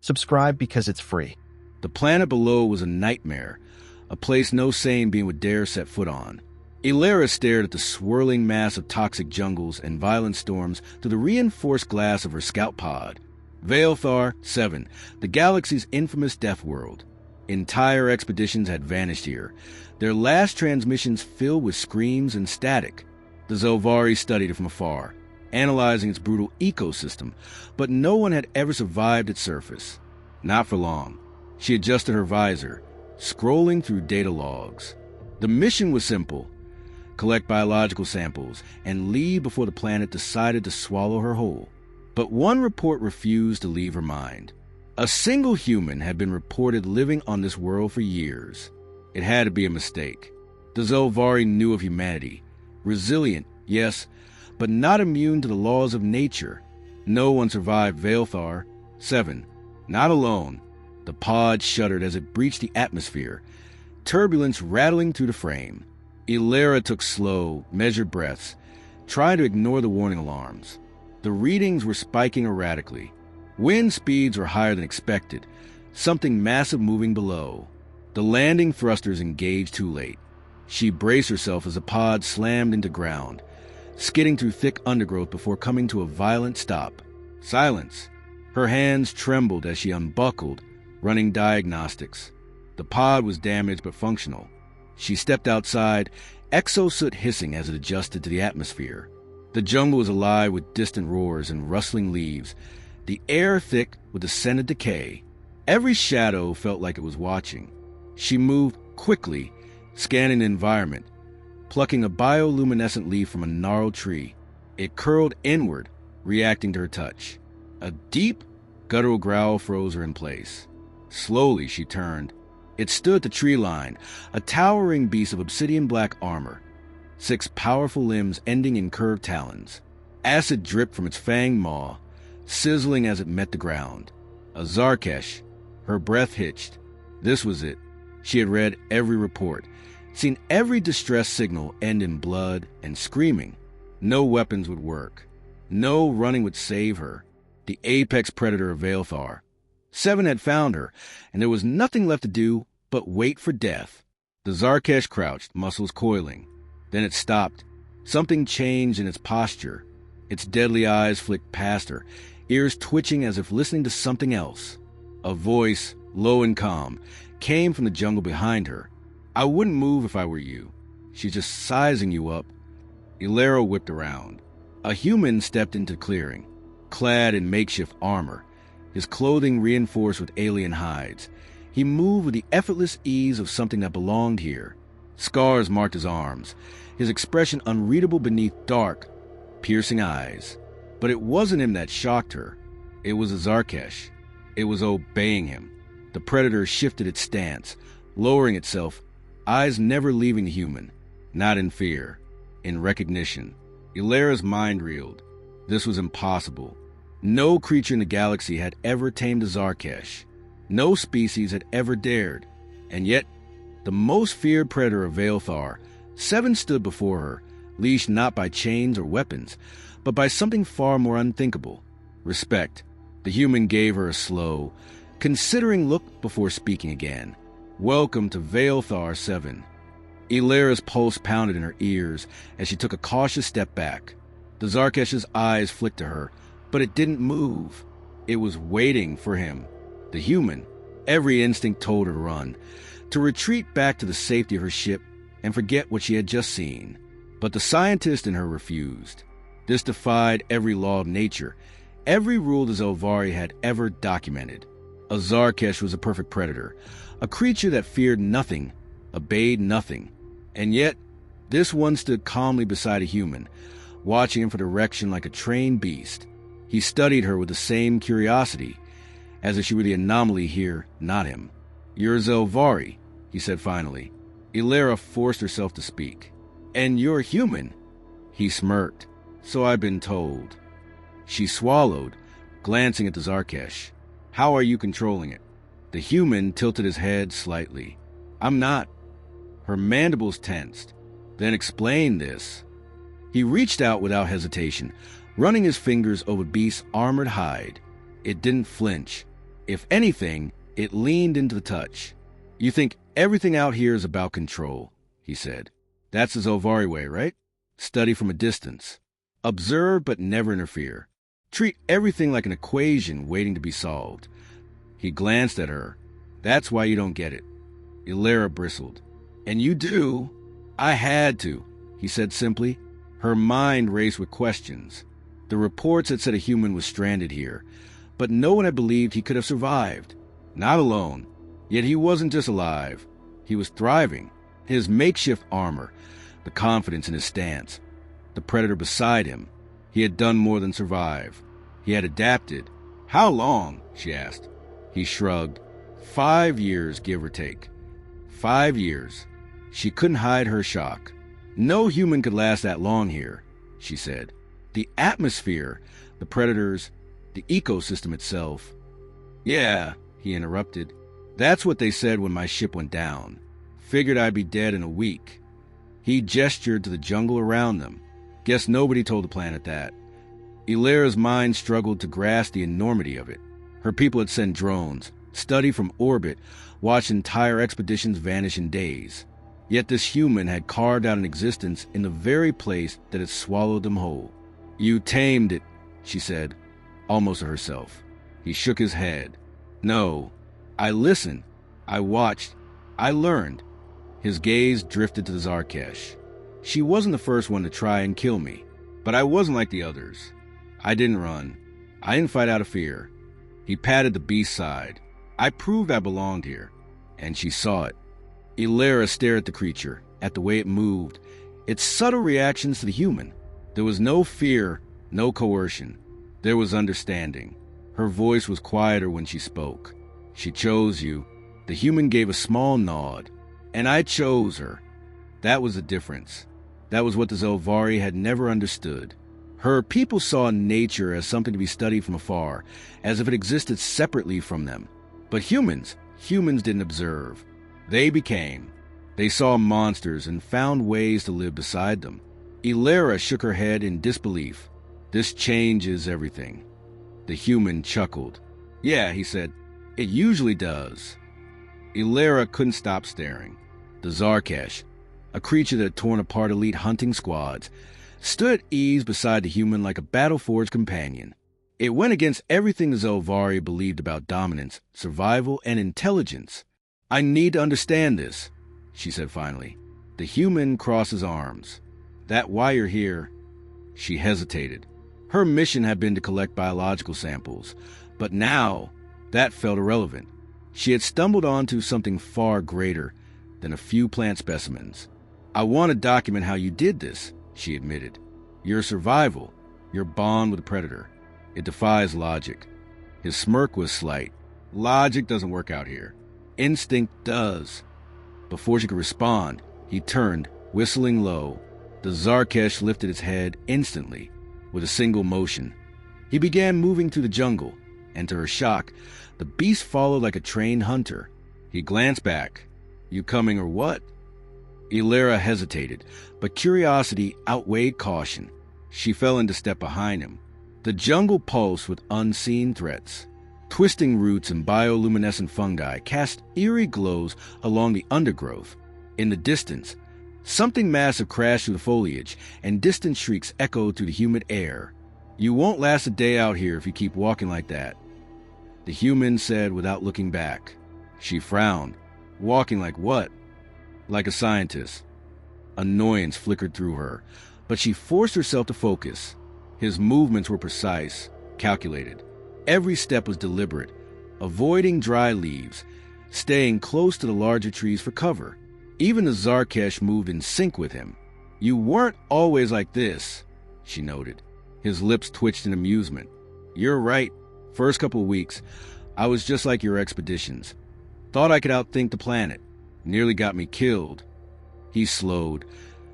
Subscribe because it's free. The planet below was a nightmare, a place no sane being would dare set foot on. Ilera stared at the swirling mass of toxic jungles and violent storms through the reinforced glass of her scout pod. Veilthar 7, the galaxy's infamous death world. Entire expeditions had vanished here, their last transmissions filled with screams and static. The Zelvari studied it from afar, analyzing its brutal ecosystem, but no one had ever survived its surface. Not for long. She adjusted her visor, scrolling through data logs. The mission was simple: collect biological samples and leave before the planet decided to swallow her whole. But one report refused to leave her mind. A single human had been reported living on this world for years. It had to be a mistake. The Zelvari knew of humanity. Resilient, yes, but not immune to the laws of nature. No one survived Veilthar 7. Not alone. The pod shuddered as it breached the atmosphere, turbulence rattling through the frame. Ilera took slow, measured breaths, trying to ignore the warning alarms. The readings were spiking erratically. Wind speeds were higher than expected, something massive moving below. The landing thrusters engaged too late. She braced herself as the pod slammed into ground, skidding through thick undergrowth before coming to a violent stop. Silence. Her hands trembled as she unbuckled, running diagnostics. The pod was damaged but functional. She stepped outside, exosoot hissing as it adjusted to the atmosphere. The jungle was alive with distant roars and rustling leaves, the air thick with the scent of decay. Every shadow felt like it was watching. She moved quickly, scanning the environment, plucking a bioluminescent leaf from a gnarled tree. It curled inward, reacting to her touch. A deep, guttural growl froze her in place. Slowly she turned. It stood at the tree line, a towering beast of obsidian-black armor, 6 powerful limbs ending in curved talons. Acid dripped from its fanged maw, sizzling as it met the ground. A Zarkesh. Her breath hitched. This was it. She had read every report, seen every distress signal end in blood and screaming. No weapons would work. No running would save her. The apex predator of Veilthar 7 had found her, and there was nothing left to do but wait for death. The Zarkesh crouched, muscles coiling. Then it stopped. Something changed in its posture. Its deadly eyes flicked past her, ears twitching as if listening to something else. A voice, low and calm, came from the jungle behind her. I wouldn't move if I were you. She's just sizing you up. Ilera whipped around. A human stepped into the clearing, clad in makeshift armor, his clothing reinforced with alien hides. He moved with the effortless ease of something that belonged here. Scars marked his arms, his expression unreadable beneath dark, piercing eyes. But it wasn't him that shocked her. It was a Zarkesh. It was obeying him. The predator shifted its stance, lowering itself, eyes never leaving the human. Not in fear, in recognition. Ilera's mind reeled. This was impossible. No creature in the galaxy had ever tamed a Zarkesh. No species had ever dared. And yet, the most feared predator of Veilthar 7 stood before her, leashed not by chains or weapons, but by something far more unthinkable: respect. The human gave her a slow, considering look before speaking again. Welcome to Veilthar 7. Ilera's pulse pounded in her ears as she took a cautious step back. The Zarkesh's eyes flicked to her, but it didn't move. It was waiting for him. The human, every instinct told her to run, to retreat back to the safety of her ship and forget what she had just seen. But the scientist in her refused. This defied every law of nature, every rule the Zelvari had ever documented. A Zarkesh was a perfect predator, a creature that feared nothing, obeyed nothing. And yet, this one stood calmly beside a human, watching him for direction like a trained beast. He studied her with the same curiosity, as if she were the anomaly here, not him. "You're Zelvari," he said finally. Ilera forced herself to speak. "And you're human." He smirked. "So I've been told." She swallowed, glancing at the Zarkesh. "How are you controlling it?" The human tilted his head slightly. "I'm not." Her mandibles tensed. "Then explain this." He reached out without hesitation, running his fingers over the beast's armored hide. It didn't flinch. If anything, it leaned into the touch. "You think everything out here is about control," he said. "That's the Zolvari way, right? Study from a distance. Observe but never interfere. Treat everything like an equation waiting to be solved." He glanced at her. "That's why you don't get it." Illyra bristled. "And you do?" "I had to," he said simply. Her mind raced with questions. The reports had said a human was stranded here, but no one had believed he could have survived. Not alone. Yet he wasn't just alive. He was thriving. His makeshift armor, the confidence in his stance, the predator beside him. He had done more than survive. He had adapted. "How long?" she asked. He shrugged. 5 years, give or take. 5 years. She couldn't hide her shock. "No human could last that long here," she said. "The atmosphere, the predators, the ecosystem itself." "Yeah," he interrupted. "That's what they said when my ship went down. Figured I'd be dead in a week." He gestured to the jungle around them. Guess nobody told the planet that. Illyra's mind struggled to grasp the enormity of it. Her people had sent drones, studied from orbit, watched entire expeditions vanish in days. Yet this human had carved out an existence in the very place that had swallowed them whole. "You tamed it," she said, almost to herself. He shook his head. "No. I listened. I watched. I learned." His gaze drifted to the Zarkesh. "She wasn't the first one to try and kill me, but I wasn't like the others. I didn't run. I didn't fight out of fear." He patted the beast's side. "I proved I belonged here." And she saw it. Illyra stared at the creature, at the way it moved, its subtle reactions to the human. There was no fear, no coercion. There was understanding. Her voice was quieter when she spoke. "She chose you." The human gave a small nod. "And I chose her." That was the difference. That was what the Zolvari had never understood. Her people saw nature as something to be studied from afar, as if it existed separately from them. But humans didn't observe. They became. They saw monsters and found ways to live beside them. Illyra shook her head in disbelief. "This changes everything." The human chuckled. "Yeah," he said, "it usually does." Illyra couldn't stop staring. The Zarkesh, a creature that had torn apart elite hunting squads, stood at ease beside the human like a battle-forged companion. It went against everything the Zolvari believed about dominance, survival, and intelligence. "I need to understand this," she said finally. The human crossed his arms. "That why you're here?" She hesitated. Her mission had been to collect biological samples, but now that felt irrelevant. She had stumbled onto something far greater than a few plant specimens. "I want to document how you did this," she admitted. "Your survival, your bond with the predator. It defies logic." His smirk was slight. "Logic doesn't work out here. Instinct does." Before she could respond, he turned, whistling low. The Zarkesh lifted its head instantly, with a single motion. He began moving through the jungle, and to her shock, the beast followed like a trained hunter. He glanced back. "You coming or what?" Illyra hesitated, but curiosity outweighed caution. She fell into step behind him. The jungle pulsed with unseen threats. Twisting roots and bioluminescent fungi cast eerie glows along the undergrowth. In the distance, something massive crashed through the foliage, and distant shrieks echoed through the humid air. "You won't last a day out here if you keep walking like that," the human said without looking back. She frowned. "Walking like what?" "Like a scientist." Annoyance flickered through her, but she forced herself to focus. His movements were precise, calculated. Every step was deliberate, avoiding dry leaves, staying close to the larger trees for cover. Even the Zarkesh moved in sync with him. "You weren't always like this," she noted. His lips twitched in amusement. "You're right. First couple of weeks, I was just like your expeditions. Thought I could outthink the planet. Nearly got me killed." He slowed,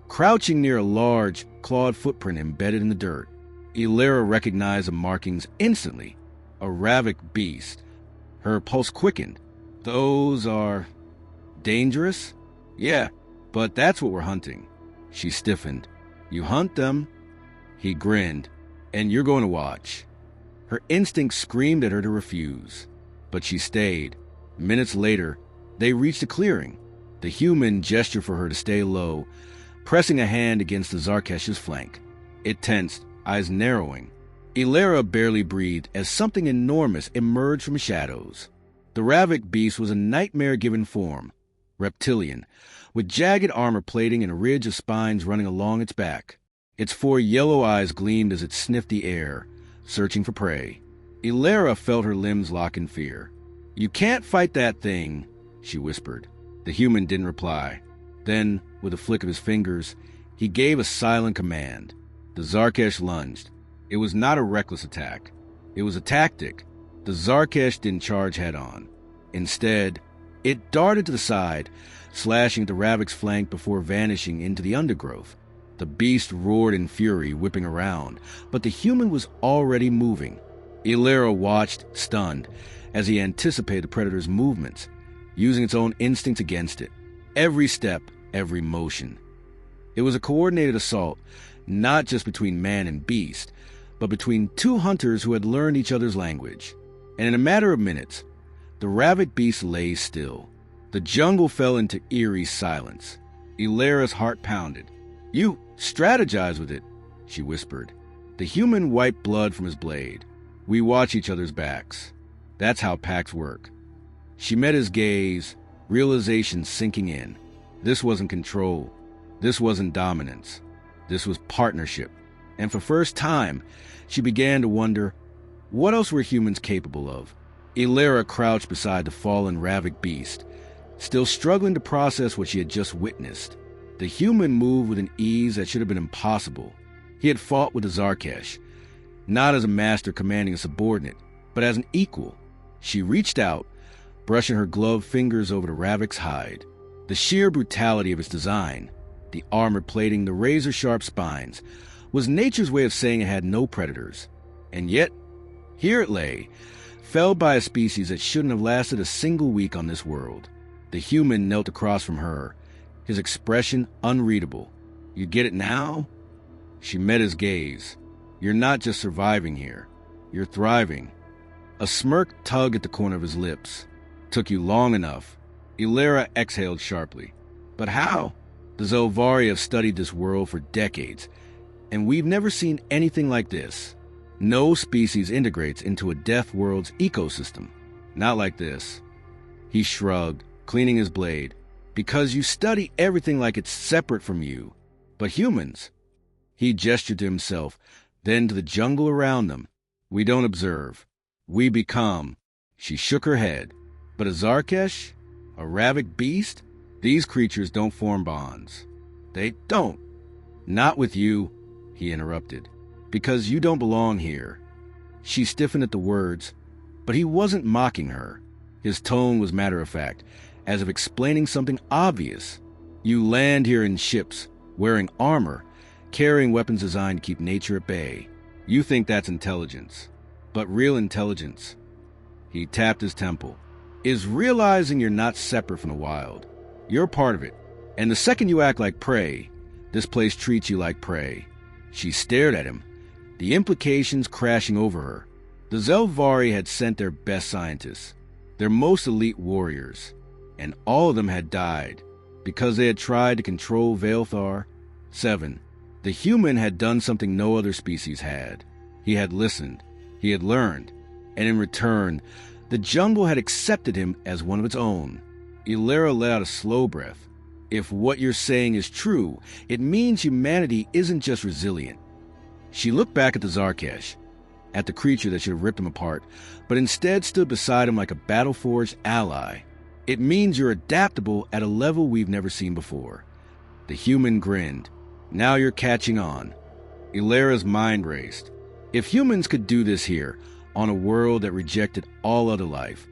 crouching near a large, clawed footprint embedded in the dirt. Illyra recognized the markings instantly. A Ravik beast. Her pulse quickened. "Those are dangerous?" "Yeah, but that's what we're hunting." She stiffened. "You hunt them?" He grinned. "And you're going to watch." Her instinct screamed at her to refuse. But she stayed. Minutes later, they reached a clearing. The human gestured for her to stay low, pressing a hand against the Zarkesh's flank. It tensed, eyes narrowing. Ilera barely breathed as something enormous emerged from shadows. The Ravik beast was a nightmare-given form, reptilian, with jagged armor plating and a ridge of spines running along its back. Its 4 yellow eyes gleamed as it sniffed the air, searching for prey. Ilera felt her limbs lock in fear. "You can't fight that thing," she whispered. The human didn't reply. Then, with a flick of his fingers, he gave a silent command. The Zarkesh lunged. It was not a reckless attack. It was a tactic. The Zarkesh didn't charge head-on. Instead, it darted to the side, slashing at the Ravik's flank before vanishing into the undergrowth. The beast roared in fury, whipping around, but the human was already moving. Ilera watched, stunned, as he anticipated the predator's movements, using its own instincts against it. Every step, every motion. It was a coordinated assault, not just between man and beast, but between 2 hunters who had learned each other's language. And in a matter of minutes, the Ravik beast lay still. The jungle fell into eerie silence. Ilera's heart pounded. "You strategize with it," she whispered. The human wiped blood from his blade. "We watch each other's backs. That's how packs work." She met his gaze, realization sinking in. This wasn't control. This wasn't dominance. This was partnership. And for the first time, she began to wonder, what else were humans capable of? Ilera crouched beside the fallen Ravik beast, still struggling to process what she had just witnessed. The human moved with an ease that should have been impossible. He had fought with the Zarkesh, not as a master commanding a subordinate, but as an equal. She reached out, brushing her gloved fingers over the Ravik's hide. The sheer brutality of its design, the armor plating, the razor-sharp spines, was nature's way of saying it had no predators. And yet, here it lay, felled by a species that shouldn't have lasted a single week on this world. The human knelt across from her, his expression unreadable. "You get it now?" She met his gaze. "You're not just surviving here. You're thriving." A smirk tugged at the corner of his lips. "Took you long enough." Ilera exhaled sharply. "But how? The Zelvari have studied this world for decades, and we've never seen anything like this. No species integrates into a death world's ecosystem. Not like this." He shrugged, cleaning his blade. "Because you study everything like it's separate from you. But humans..." He gestured to himself, then to the jungle around them. "We don't observe. We become." She shook her head. "But a Zarkesh? A Ravik beast? These creatures don't form bonds." "They don't." "Not with you," he interrupted. "Because you don't belong here." She stiffened at the words, but he wasn't mocking her. His tone was matter-of-fact, as if explaining something obvious. "You land here in ships, wearing armor, carrying weapons designed to keep nature at bay. You think that's intelligence. But real intelligence," he tapped his temple, "is realizing you're not separate from the wild. You're part of it. And the second you act like prey, this place treats you like prey." She stared at him, the implications crashing over her. The Zelvari had sent their best scientists, their most elite warriors, and all of them had died because they had tried to control Vaelthar. 7. The human had done something no other species had. He had listened. He had learned. And in return, the jungle had accepted him as one of its own. Ilera let out a slow breath. "If what you're saying is true, it means humanity isn't just resilient." She looked back at the Zarkesh, at the creature that should have ripped him apart, but instead stood beside him like a battle-forged ally. "It means you're adaptable at a level we've never seen before." The human grinned. "Now you're catching on." Ilera's mind raced. If humans could do this here, on a world that rejected all other life,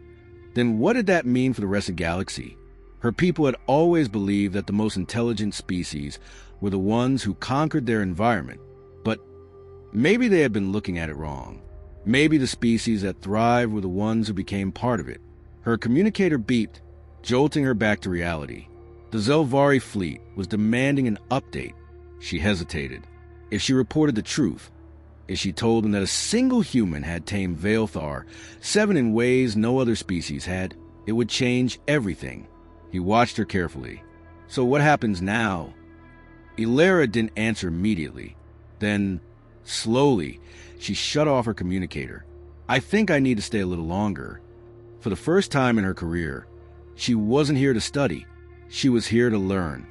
then what did that mean for the rest of the galaxy? Her people had always believed that the most intelligent species were the ones who conquered their environment, but maybe they had been looking at it wrong. Maybe the species that thrived were the ones who became part of it. Her communicator beeped, jolting her back to reality. The Zelvari fleet was demanding an update. She hesitated. If she reported the truth, as she told him that a single human had tamed Veilthar, 7 in ways no other species had. It would change everything. He watched her carefully. So what happens now? Elara didn't answer immediately. Then, slowly, she shut off her communicator. I think I need to stay a little longer. For the first time in her career, she wasn't here to study. She was here to learn.